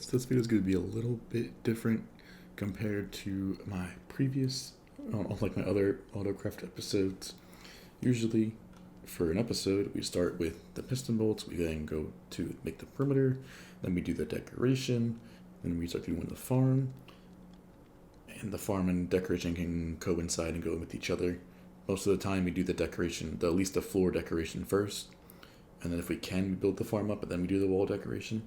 So this video is going to be a little bit different compared to my previous, like my other AutoCraft episodes. Usually, for an episode, we start with the piston bolts, we then go to make the perimeter, then we do the decoration, then we start doing the farm, and the farm and decoration can coincide and go with each other. Most of the time, we do the decoration, at least the floor decoration first, and then if we can, we build the farm up, and then we do the wall decoration.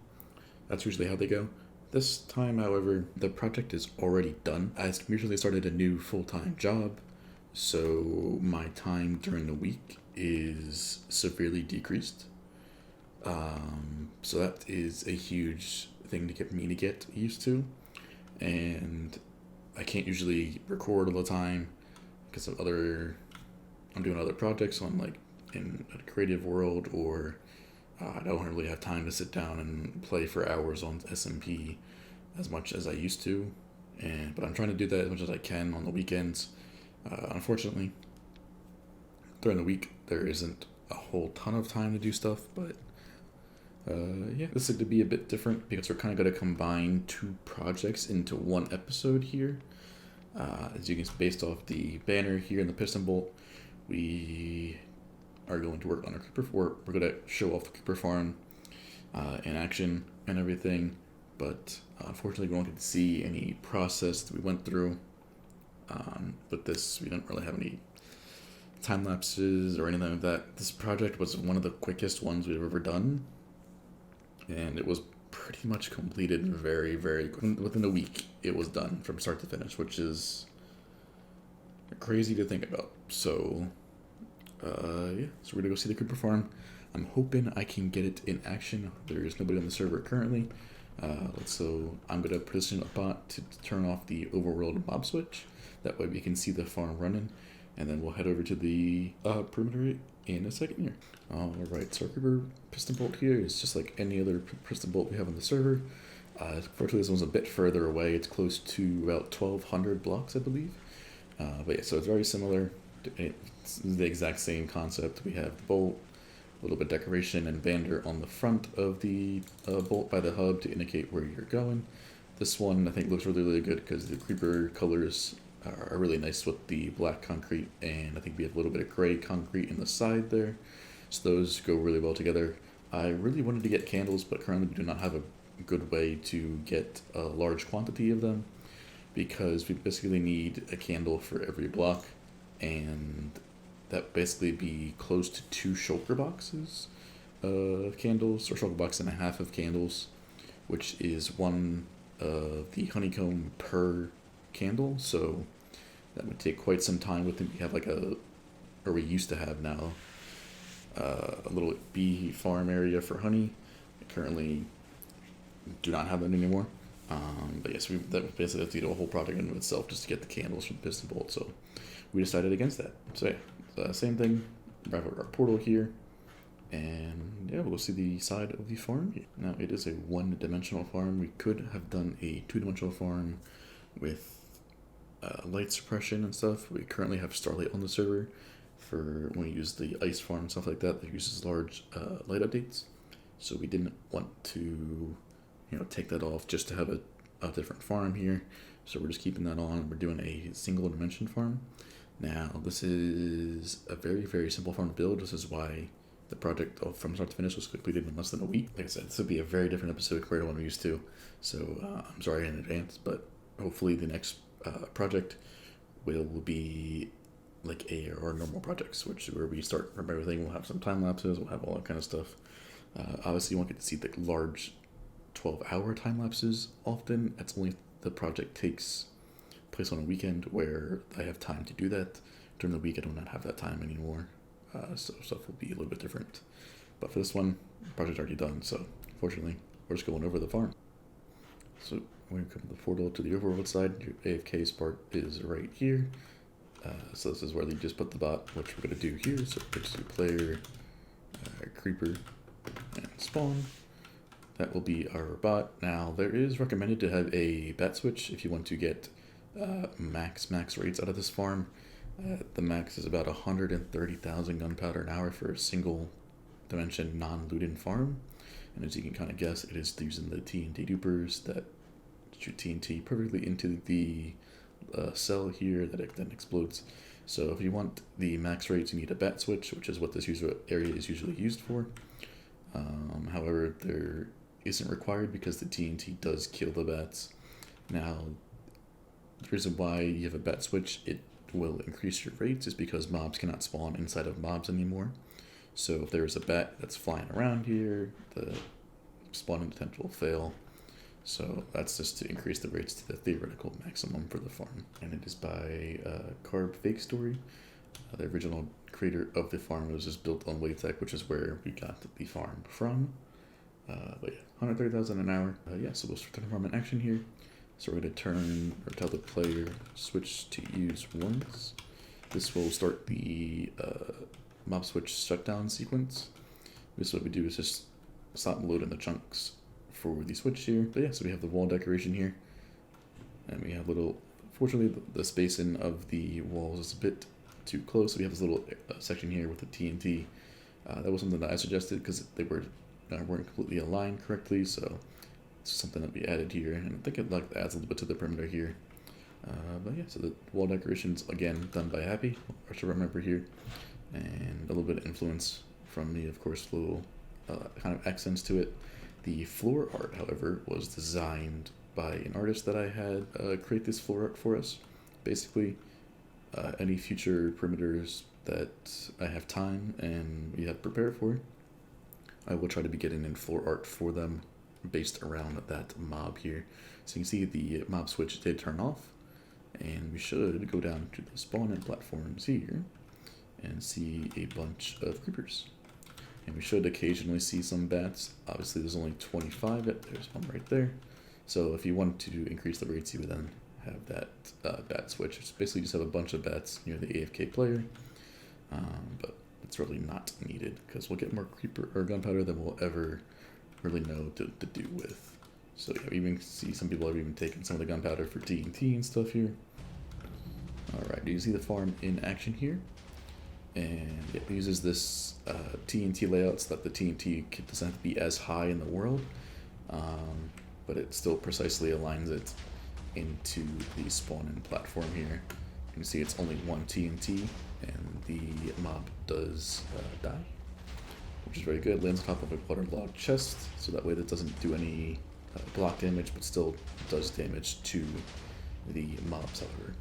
That's usually how they go. This time, however, the project is already done. I recently started a new full-time job, so my time during the week is severely decreased. So that is a huge thing to get me to get used to, and I can't usually record all the time because of I'm doing other projects, so I'm like in a creative world, or I don't really have time to sit down and play for hours on SMP as much as I used to, but I'm trying to do that as much as I can on the weekends. Unfortunately, during the week there isn't a whole ton of time to do stuff, but this is going to be a bit different because we're kind of going to combine two projects into one episode here. As you can see, based off the banner here and the piston bolt, we are going to work on our creeper farm. We're going to show off the creeper farm in action and everything, but unfortunately we won't get to see any process that we went through. With this, we don't really have any time lapses or anything like that. This project was one of the quickest ones we've ever done, and it was pretty much completed very, very within a week. It was done from start to finish, which is crazy to think about. So so we're gonna go see the creeper farm. I'm hoping I can get it in action. There is nobody on the server currently, so I'm gonna position a bot to turn off the overworld mob switch. That way we can see the farm running, and then we'll head over to the perimeter in a second here. Alright, so our creeper piston bolt here is just like any other piston bolt we have on the server. Unfortunately, this one's a bit further away. It's close to about 1,200 blocks, I believe. But yeah, so it's very similar. It's the exact same concept. We have the bolt, a little bit of decoration and banner on the front of the bolt by the hub to indicate where you're going. This one I think looks really, really good because the creeper colors are really nice with the black concrete, and I think we have a little bit of gray concrete in the side there. So those go really well together. I really wanted to get candles, but currently we do not have a good way to get a large quantity of them, because we basically need a candle for every block, and that basically be close to 2 shulker boxes of candles, or shulker box and a half of candles, which is one of the honeycomb per candle. So that would take quite some time. With it, we have we used to have now, a little bee farm area for honey. We currently do not have that anymore. But yes, that basically have to do a whole project in itself just to get the candles from the piston bolt. So we decided against that. So yeah, same thing. Wrap up our portal here, and yeah, we'll go see the side of the farm here. Now it is a one-dimensional farm. We could have done a two-dimensional farm with light suppression and stuff. We currently have Starlight on the server for when we use the ice farm and stuff like that uses large light updates. So we didn't want to take that off just to have a different farm here. So we're just keeping that on. We're doing a single dimension farm. Now this is a very, very simple farm to build. This is why the project from start to finish was completed in less than a week. Like I said, this would be a very different episode compared to one we're used to. So I'm sorry in advance, but hopefully the next project will be like our normal projects, where we start from everything. We'll have some time lapses, we'll have all that kind of stuff. Obviously you won't get to see the large 12-hour time lapses often. That's only if the project takes place on a weekend where I have time to do that. During the week I do not have that time anymore, so stuff will be a little bit different. But for this one, the project's already done, so unfortunately we're just going over the farm. So when you come to the portal to the overworld side, your AFK spot is right here. So this is where you just put the bot, which we're going to do here. So it's player, creeper, and spawn. That will be our bot. Now there is recommended to have a bat switch if you want to get max rates out of this farm. The max is about 130,000 gunpowder an hour for a single dimension non-looted farm. And as you can kind of guess, it is using the TNT dupers that shoot TNT perfectly into the cell here that it then explodes. So if you want the max rates, you need a bat switch, which is what this user area is usually used for. However, there isn't required because the TNT does kill the bats. Now, the reason why you have a bat switch, it will increase your rates, is because mobs cannot spawn inside of mobs anymore. So if there's a bat that's flying around here, the spawning attempt will fail. So that's just to increase the rates to the theoretical maximum for the farm. And it is by Carbsna. The original creator of the farm was just built on Wavetech, which is where we got the farm from. But yeah, 130,000 an hour. Yeah, so we'll start the farm in action here. So we're going to turn, or tell the player, switch to use once. This will start the mob switch shutdown sequence. This what we do is just stop loading the chunks for the switch here. But yeah, so we have the wall decoration here. And we have little, fortunately the spacing of the walls is a bit too close. So we have this little section here with the TNT. That was something that I suggested because they weren't completely aligned correctly. So it's something that we added here. And I think it adds a little bit to the perimeter here. But yeah, so the wall decorations, again, done by Happy, or to remember here. And a little bit of influence from me, of course, little kind of accents to it. The floor art, however, was designed by an artist that I had create this floor art for us. Basically, any future perimeters that I have time and we have prepared for, I will try to be getting in floor art for them based around that mob here. So you can see the mob switch did turn off, and we should go down to the spawn-in platforms here and see a bunch of creepers. And we should occasionally see some bats. Obviously there's only 25, there's one right there. So if you want to increase the rates, you would then have that bat switch. It's basically just have a bunch of bats near the AFK player. But it's really not needed because we'll get more creeper or gunpowder than we'll ever really know to do with. So yeah, we even see some people have even taken some of the gunpowder for TNT and stuff here. Alright, do you see the farm in action here? And it uses this TNT layout so that the TNT doesn't have to be as high in the world, but it still precisely aligns it into the spawn-in platform here. You can see it's only one TNT, and the mob does die, which is very good. Lands on top of a waterlogged chest, so that way that doesn't do any block damage, but still does damage to the mobs, however.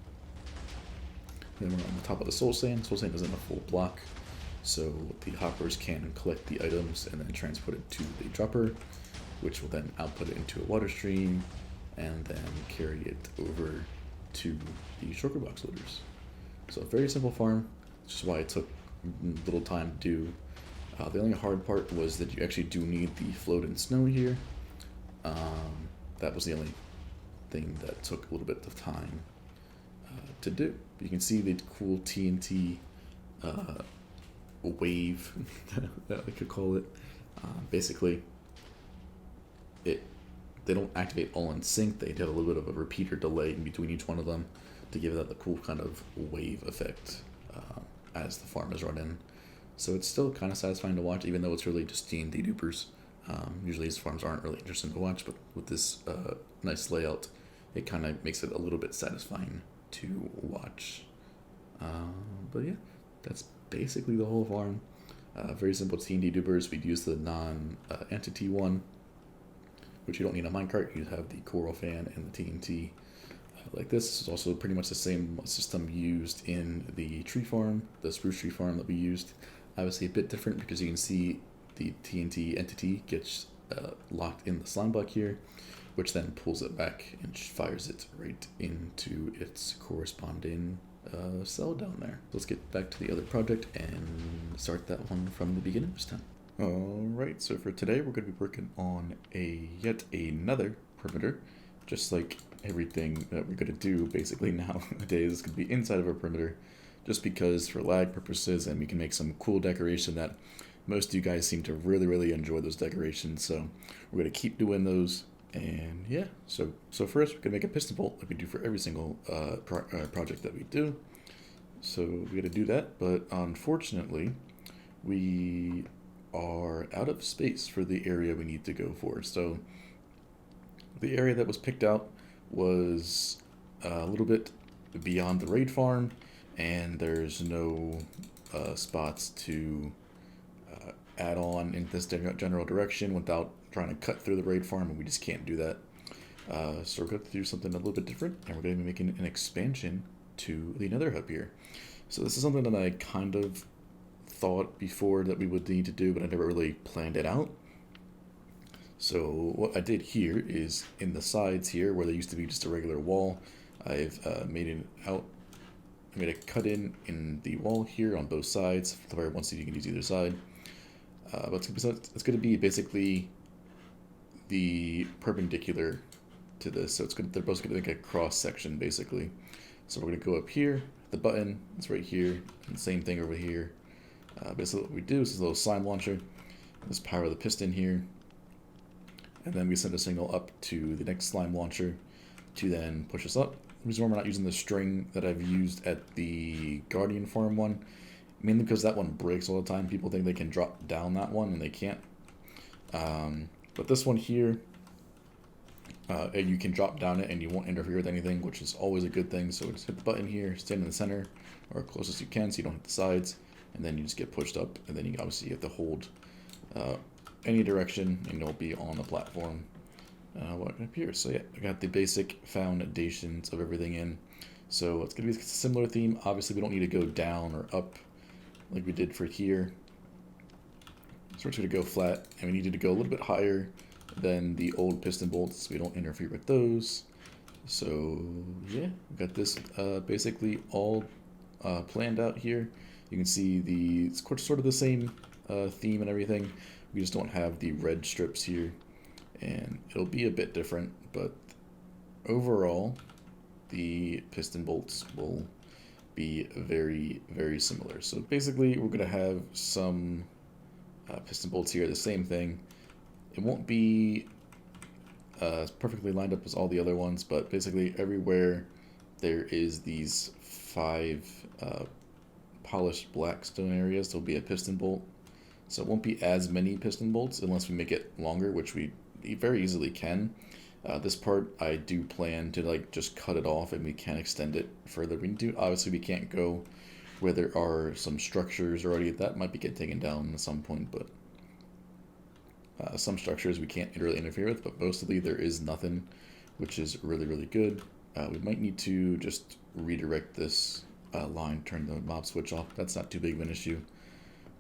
Then we're on the top of the soul sand. Soul sand isn't a full block, so the hoppers can collect the items and then transport it to the dropper, which will then output it into a water stream and then carry it over to the shulker box loaders. So a very simple farm, which is why it took little time to do. The only hard part was that you actually do need the floating snow here. That was the only thing that took a little bit of time to do. You can see the cool TNT wave that I could call it. Basically, they don't activate all in sync. They have a little bit of a repeater delay in between each one of them to give that the cool kind of wave effect as the farm is running. So it's still kind of satisfying to watch, even though it's really just TNT dupers. Usually these farms aren't really interesting to watch, but with this nice layout, it kind of makes it a little bit satisfying to watch. But yeah, that's basically the whole farm. Very simple TNT dupers. We'd use the non-entity one, which you don't need a minecart. You have the coral fan and the TNT. Like this is also pretty much the same system used in the tree farm, the spruce tree farm that we used. Obviously a bit different because you can see the TNT entity gets locked in the slime block here, which then pulls it back and fires it right into its corresponding cell down there. Let's get back to the other project and start that one from the beginning this time. Alright, so for today we're going to be working on yet another perimeter, just like everything that we're going to do basically nowadays is going to be inside of our perimeter, just because for lag purposes, and we can make some cool decoration that most of you guys seem to really enjoy those decorations, so we're going to keep doing those. And yeah, so first we're going to make a piston bolt like we do for every single project that we do. So we're going to do that, but unfortunately we are out of space for the area we need to go for. So the area that was picked out was a little bit beyond the raid farm, and there's no spots to add on in this general direction without trying to cut through the raid farm, and we just can't do that. So we're going to do something a little bit different, and we're going to be making an expansion to the Nether hub here. So this is something that I kind of thought before that we would need to do, but I never really planned it out. So what I did here is in the sides here, where there used to be just a regular wall, I've made a cut in the wall here on both sides. For the player wants to, you can use either side. But it's going to be basically the perpendicular to this. So they're both going to make a cross section basically. So we're going to go up here. The button is right here, and the same thing over here. Basically what we do is this little slime launcher. Let's power the piston here. And then we send a signal up to the next slime launcher to then push us up. The reason why we're not using the string that I've used at the Guardian Farm one, mainly because that one breaks all the time. People think they can drop down that one, and they can't. But this one here, you can drop down it and you won't interfere with anything, which is always a good thing. So just hit the button here, stand in the center, or closest you can so you don't hit the sides, and then you just get pushed up, and then you obviously have to hold any direction, and you'll be on the platform. What up here? So yeah, I got the basic foundations of everything in. So it's going to be a similar theme. Obviously, we don't need to go down or up like we did for here. So we're just going to go flat, and we needed to go a little bit higher than the old piston bolts so we don't interfere with those. So yeah, we got this basically all planned out here. You can see it's sort of the same theme and everything. We just don't have the red strips here, and it'll be a bit different, but overall the piston bolts will be very, very similar. So basically we're going to have some piston bolts here, the same thing. It won't be perfectly lined up as all the other ones, but basically everywhere there is these 5 polished black stone areas, there'll be a piston bolt. So it won't be as many piston bolts unless we make it longer, which we very easily can. This part I do plan to just cut it off, and we can extend it further. Obviously we can't go where there are some structures already that might be getting taken down at some point, but some structures we can't really interfere with, but mostly there is nothing, which is really, really good. We might need to just redirect this line, turn the mob switch off. That's not too big of an issue.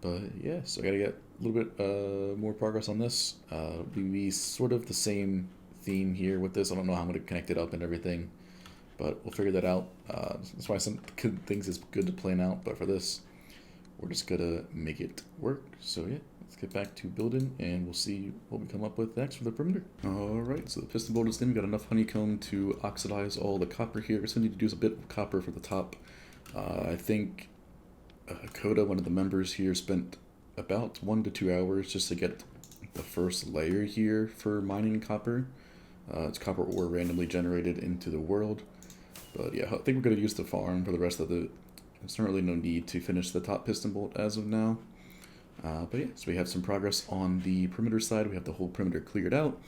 But yeah, so I gotta get a little bit more progress on this. We sort of the same theme here with this. I don't know how I'm gonna connect it up and everything, but we'll figure that out. That's why some good things is good to plan out, but for this, we're just gonna make it work. So yeah, let's get back to building, and we'll see what we come up with next for the perimeter. Alright, so the piston bolt is in. We got enough honeycomb to oxidize all the copper here. We're just gonna need to do a bit of copper for the top. I think Coda, one of the members here, spent about 1 to 2 hours just to get the first layer here for mining copper. It's copper ore randomly generated into the world. But yeah, I think we're going to use the farm for the rest of the... There's not really no need to finish the top piston bolt as of now. But yeah, so we have some progress on the perimeter side. We have the whole perimeter cleared out.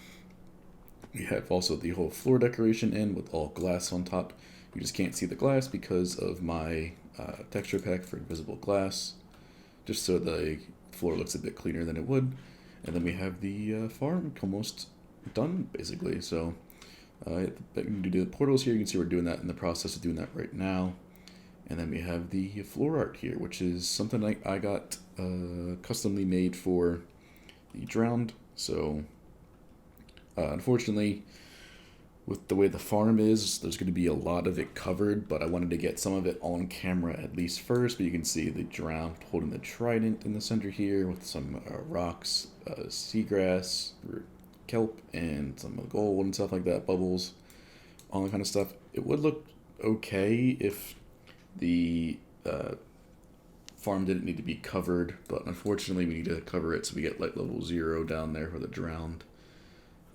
We have also the whole floor decoration in with all glass on top. You just can't see the glass because of my texture pack for invisible glass, just so the floor looks a bit cleaner than it would. And then we have the farm almost done, basically. So you do the portals here. You can see we're doing that, in the process of doing that right now. And then we have the floor art here, which is something I got customly made for the drowned. So unfortunately, with the way the farm is, there's going to be a lot of it covered, but I wanted to get some of it on camera at least first. But you can see the drowned holding the trident in the center here with some rocks, seagrass, kelp, and some gold and stuff like that, bubbles, all that kind of stuff. It would look okay if the farm didn't need to be covered, but unfortunately we need to cover it so we get level 0 down there for the drowned.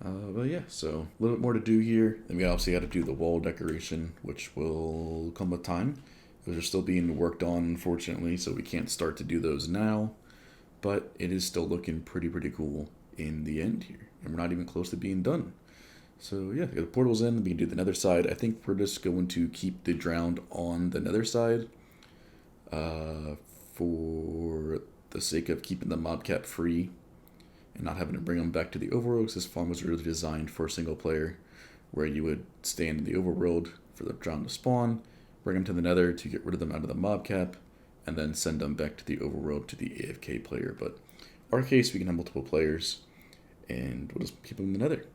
But yeah, so a little bit more to do here. Then we obviously got to do the wall decoration, which will come with time. Those are still being worked on, unfortunately, so we can't start to do those now. but it is still looking pretty cool in the end here, and we're not even close to being done. So yeah, the portal's in, we can do the nether side. I think we're just going to keep the drowned on the nether side for the sake of keeping the mob cap free and not having to bring them back to the overworld. This farm was really designed for single player, where you would stand in the overworld for the drowned to spawn, bring them to the nether to get rid of them out of the mob cap, and then send them back to the overworld to the AFK player. But in our case, we can have multiple players, and we'll just keep them in the nether.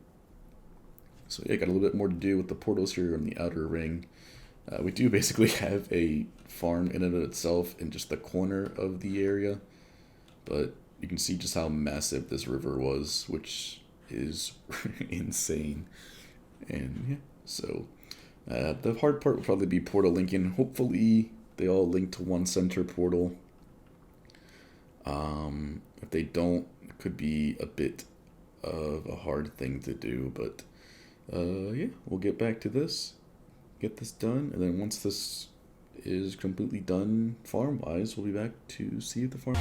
So yeah, got a little bit more to do with the portals here on the outer ring. We do basically have a farm in and of itself in just the corner of the area, but you can see just how massive this river was, which is insane. And yeah, so the hard part will probably be portal linking. Hopefully they all link to one center portal. If they don't, it could be a bit of a hard thing to do, but yeah, we'll get back to this, get this done, and then once this is completely done farm-wise, we'll be back to see if the farm...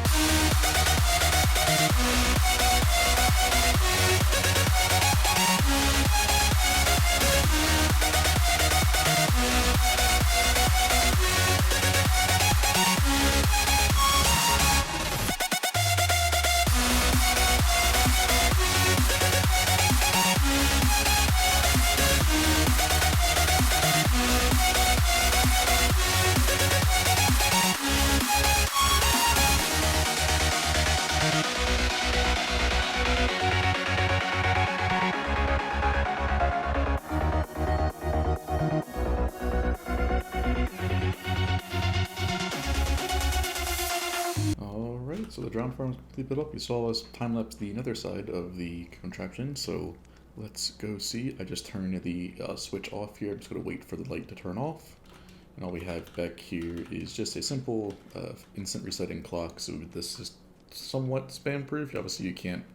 So the drown farm is completely built up. You saw us time-lapse the nether side of the contraption, so let's go see. I just turned the switch off here. I'm just going to wait for the light to turn off. And all we have back here is just a simple instant resetting clock. So this is somewhat spam-proof. Obviously you can't,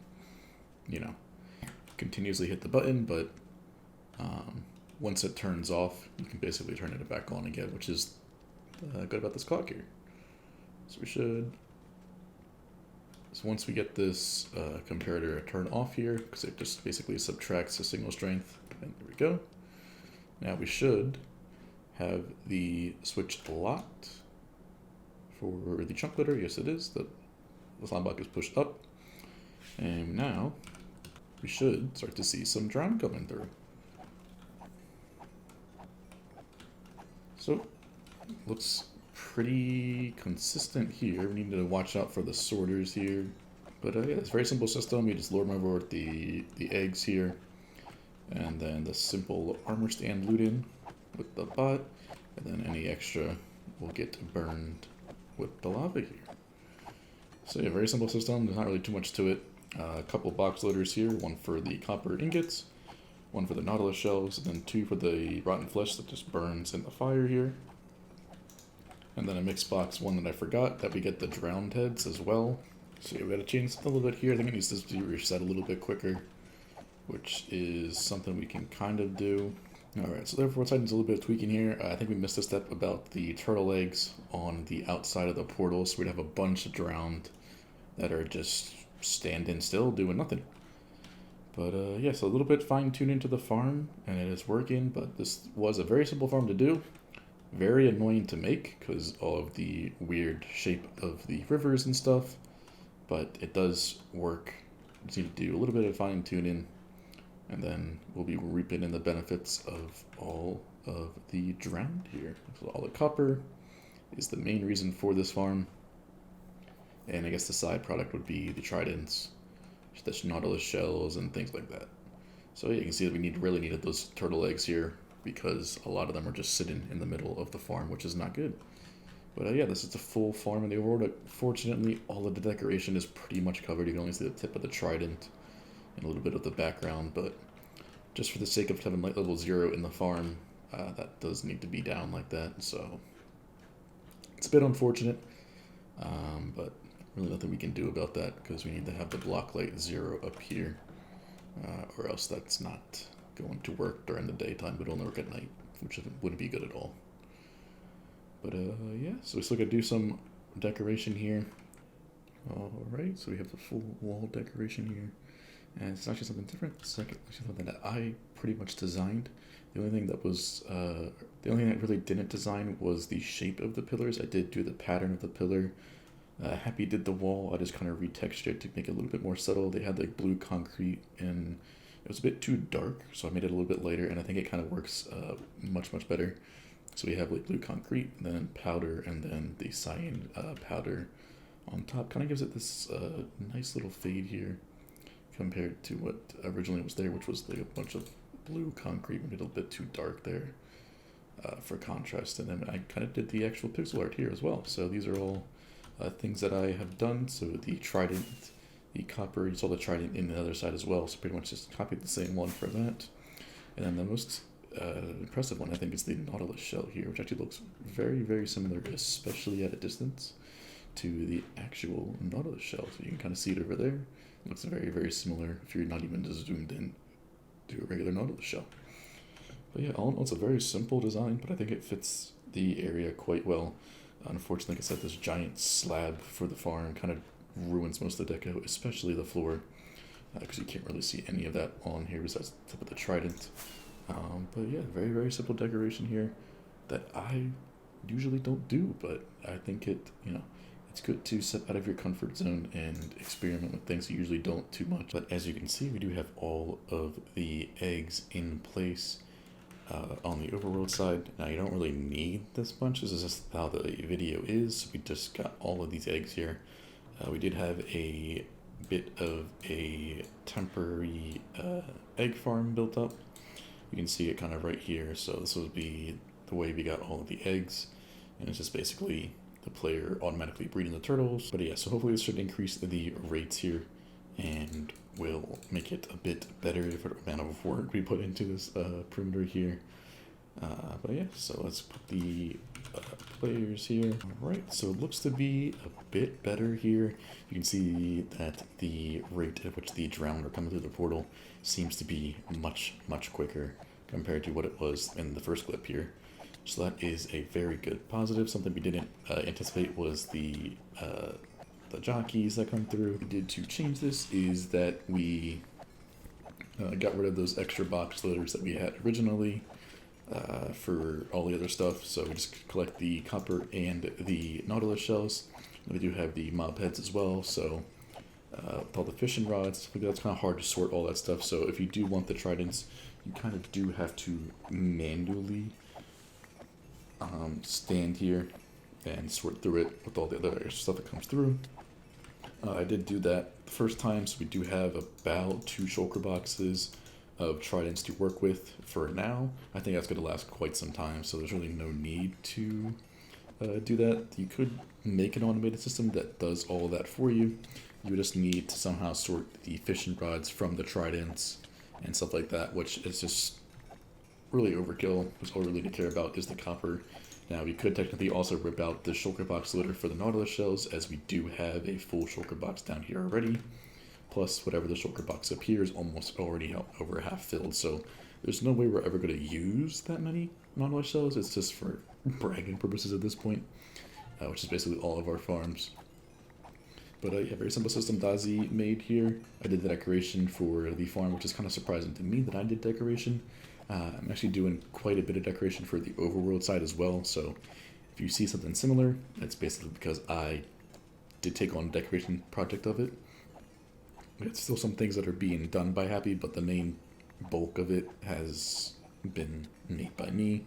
you know, continuously hit the button, but once it turns off, you can basically turn it back on again, which is good about this clock here. So we should... So once we get this comparator turned off here, because it just basically subtracts the signal strength, and there we go. Now we should have the switch locked for the chunk loader. Yes, it is. The slime block is pushed up, and now we should start to see some drown coming through. So looks pretty consistent here. We need to watch out for the sorters here, but yeah, it's a very simple system. You just lure them over with the eggs here, and then the simple armor stand loot in with the bot, and then any extra will get burned with the lava here. So yeah, very simple system. There's not really too much to it. A couple box loaders here, one for the copper ingots, one for the nautilus shells, and then two for the rotten flesh that just burns in the fire here. And then a mixed box, one that I forgot, that we get the drowned heads as well. So yeah, we gotta change a little bit here. I think it needs to be reset a little bit quicker, which is something we can kind of do. Alright, so therefore needs a little bit of tweaking here. I think we missed a step about the turtle eggs on the outside of the portal, so we'd have a bunch of drowned that are just standing still, doing nothing. But yeah, so a little bit fine-tuning to the farm, and it is working, but this was a very simple farm to do. Very annoying to make because all of the weird shape of the rivers and stuff, but it does work. Just need to do a little bit of fine tuning, and then we'll be reaping in the benefits of all of the drowned here. So all the copper is the main reason for this farm, and I guess the side product would be the tridents, the nautilus shells, and things like that. So yeah, you can see that we really needed those turtle eggs here, because a lot of them are just sitting in the middle of the farm, which is not good. But yeah, this is a full farm in the overworld. Fortunately, all of the decoration is pretty much covered. You can only see the tip of the trident and a little bit of the background, but just for the sake of having light level 0 in the farm, that does need to be down like that, so it's a bit unfortunate, but really nothing we can do about that, because we need to have the block light 0 up here, or else that's not going to work during the daytime, but only work at night, which wouldn't be good at all. But yeah, so we still gotta do some decoration here. Alright, so we have the full wall decoration here. And it's actually something different. It's actually something that I pretty much designed. The only thing the only thing I really didn't design was the shape of the pillars. I did do the pattern of the pillar. Happy did the wall. I just kind of retextured to make it a little bit more subtle. They had like blue concrete and it was a bit too dark, so I made it a little bit lighter, and I think it kind of works much better. So we have like blue concrete, and then powder, and then the cyan powder on top. Kind of gives it this nice little fade here compared to what originally was there, which was like a bunch of blue concrete, made it a little bit too dark there for contrast. And then I kind of did the actual pixel art here as well. So these are all things that I have done. So the trident, the copper, you saw the trident in the other side as well. So pretty much just copied the same one for that. And then the most impressive one, I think, is the Nautilus shell here, which actually looks very similar, especially at a distance, to the actual Nautilus shell. So you can kind of see it over there. It looks very similar if you're not even just zoomed in to a regular Nautilus shell. But yeah, all in all, it's a very simple design, but I think it fits the area quite well. Unfortunately, like I said, this giant slab for the farm kind of ruins most of the deco, especially the floor, because you can't really see any of that on here besides the tip of the trident. But yeah, very simple decoration here that I usually don't do, but I think it's good to step out of your comfort zone and experiment with things you usually don't too much. But as you can see, we do have all of the eggs in place on the overworld side. Now, you don't really need this bunch. This is just how the video is. We just got all of these eggs here. We did have a bit of a temporary egg farm built up. You can see it kind of right here. So this would be the way we got all of the eggs. And it's just basically the player automatically breeding the turtles. But yeah, so hopefully this should increase the rates here and will make it a bit better for the amount of work we put into this perimeter here. But yeah, so let's put the players here. Alright, so it looks to be a bit better here. You can see that the rate at which the drowned are coming through the portal seems to be much quicker compared to what it was in the first clip here. So that is a very good positive. Something we didn't anticipate was the jockeys that come through. What we did to change this is that we got rid of those extra box loaders that we had originally for all the other stuff. So we just collect the copper and the Nautilus shells. And we do have the mob heads as well. So with all the fishing rods, that's kind of hard to sort all that stuff. So if you do want the tridents, you kind of do have to manually stand here and sort through it with all the other extra stuff that comes through. I did do that the first time, so we do have about 2 shulker boxes of tridents to work with for now. I think that's going to last quite some time, so there's really no need to do that. You could make an automated system that does all of that for you. You just need to somehow sort the fishing rods from the tridents and stuff like that, which is just really overkill, because all we really care about is the copper. Now, we could technically also rip out the shulker box loader for the Nautilus shells, as we do have a full shulker box down here already. Plus, whatever the shulker box up here is almost already over half filled, so there's no way we're ever going to use that many Nautilus shells. It's just for bragging purposes at this point, which is basically all of our farms. But yeah, very simple system Dazi made here. I did the decoration for the farm, which is kind of surprising to me that I did decoration. I'm actually doing quite a bit of decoration for the overworld side as well, so if you see something similar, that's basically because I did take on a decoration project of it. It's still some things that are being done by Happy, but the main bulk of it has been made by me.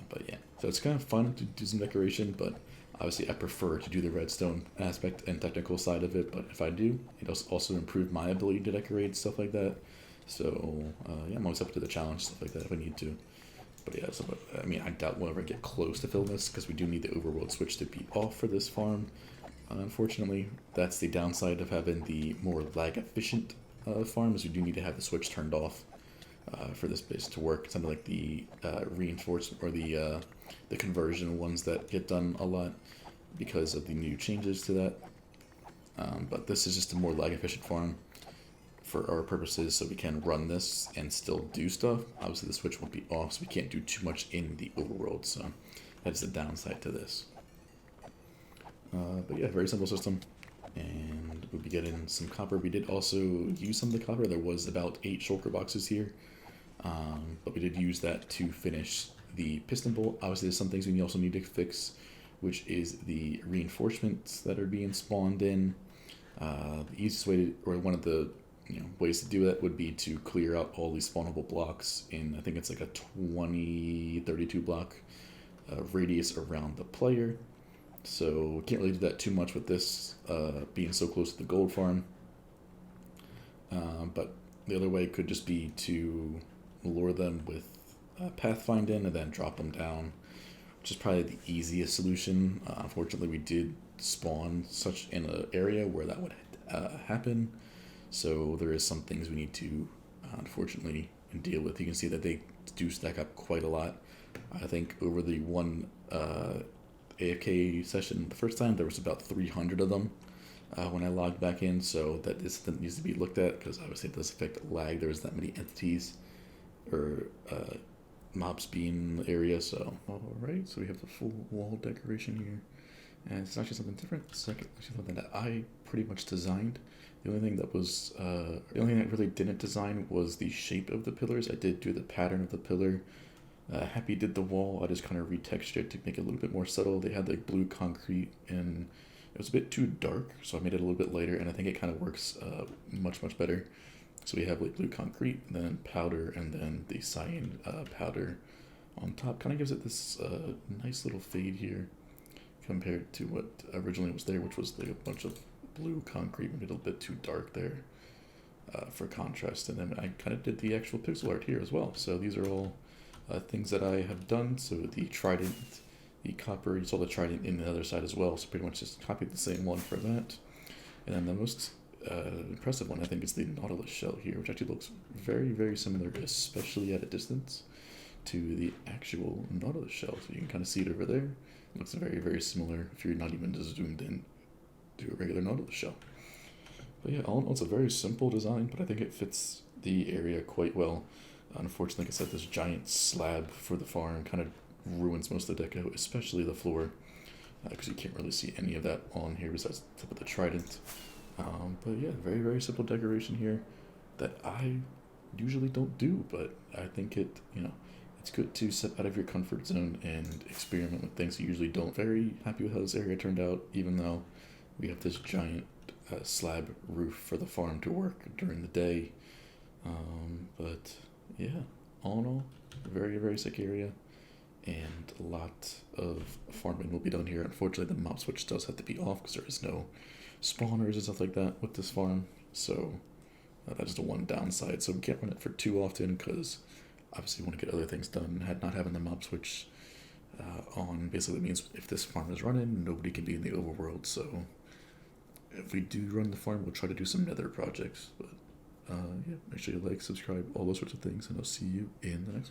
But yeah, so it's kind of fun to do some decoration, but obviously I prefer to do the redstone aspect and technical side of it, but if I do, it also improve my ability to decorate, stuff like that. So, yeah, I'm always up to the challenge, stuff like that if I need to. But yeah, so, I mean, I doubt we'll ever get close to filling this, because we do need the overworld switch to be off for this farm. Unfortunately, that's the downside of having the more lag-efficient farm, is we do need to have the switch turned off for this base to work. Something like the reinforcement or the conversion ones that get done a lot because of the new changes to that. But this is just a more lag-efficient farm for our purposes, so we can run this and still do stuff. Obviously the switch won't be off, so we can't do too much in the overworld, so that's the downside to this. But yeah, very simple system. and we'll be getting some copper. We did also use some of the copper. There was about 8 shulker boxes here, but we did use that to finish the piston bolt. Obviously, there's some things we also need to fix, which is the reinforcements that are being spawned in. The easiest way to, or one of the ways to do that would be to clear out all these spawnable blocks in, I think it's like a 32 block radius around the player. So we can't really do that too much with this being so close to the gold farm. But the other way could just be to lure them with pathfinding and then drop them down, which is probably the easiest solution. Unfortunately, we did spawn such in an area where that would happen. So there is some things we need to, unfortunately, deal with. You can see that they do stack up quite a lot. I think over the one AFK session the first time, there was about 300 of them when I logged back in. So that needs to be looked at, because obviously it does affect lag. There's that many entities or mobs being in the area. So alright, so we have the full wall decoration here. And it's actually something different. It's actually something that I pretty much designed. The only thing that was, the only thing I really didn't design was the shape of the pillars. I did do the pattern of the pillar. Happy did the wall. I just kind of retextured it to make it a little bit more subtle. They had like blue concrete, and it was a bit too dark, so I made it a little bit lighter, and I think it kind of works much better. So we have like blue concrete, and then powder, and then the cyan powder on top. Kind of gives it this nice little fade here, compared to what originally was there, which was like a bunch of blue concrete, made it a bit too dark there for contrast. And then I kind of did the actual pixel art here as well. So these are all things that I have done. So the trident, the copper, you saw the trident in the other side as well. So pretty much just copied the same one for that. And then the most impressive one, I think, is the Nautilus shell here, which actually looks very similar, especially at a distance, to the actual Nautilus shell. So you can kind of see it over there. It looks very similar if you're not even just zoomed in to a regular Nautilus shell. But yeah, all in all, it's a very simple design, but I think it fits the area quite well. Unfortunately, like I said, this giant slab for the farm kind of ruins most of the deco, especially the floor, because you can't really see any of that on here besides the tip of the trident. But yeah, very simple decoration here that I usually don't do, but I think it, it's good to step out of your comfort zone and experiment with things you usually don't. Very happy with how this area turned out, even though we have this giant slab roof for the farm to work during the day. But yeah, all in all, very sick area, and a lot of farming will be done here. Unfortunately, the mob switch does have to be off because there is no spawners and stuff like that with this farm. So that is the one downside. So we can't run it for too often because obviously we want to get other things done. Not having the mob switch on basically means if this farm is running, nobody can be in the overworld. So if we do run the farm, we'll try to do some nether projects. But yeah, make sure you like, subscribe, all those sorts of things, and I'll see you in the next one.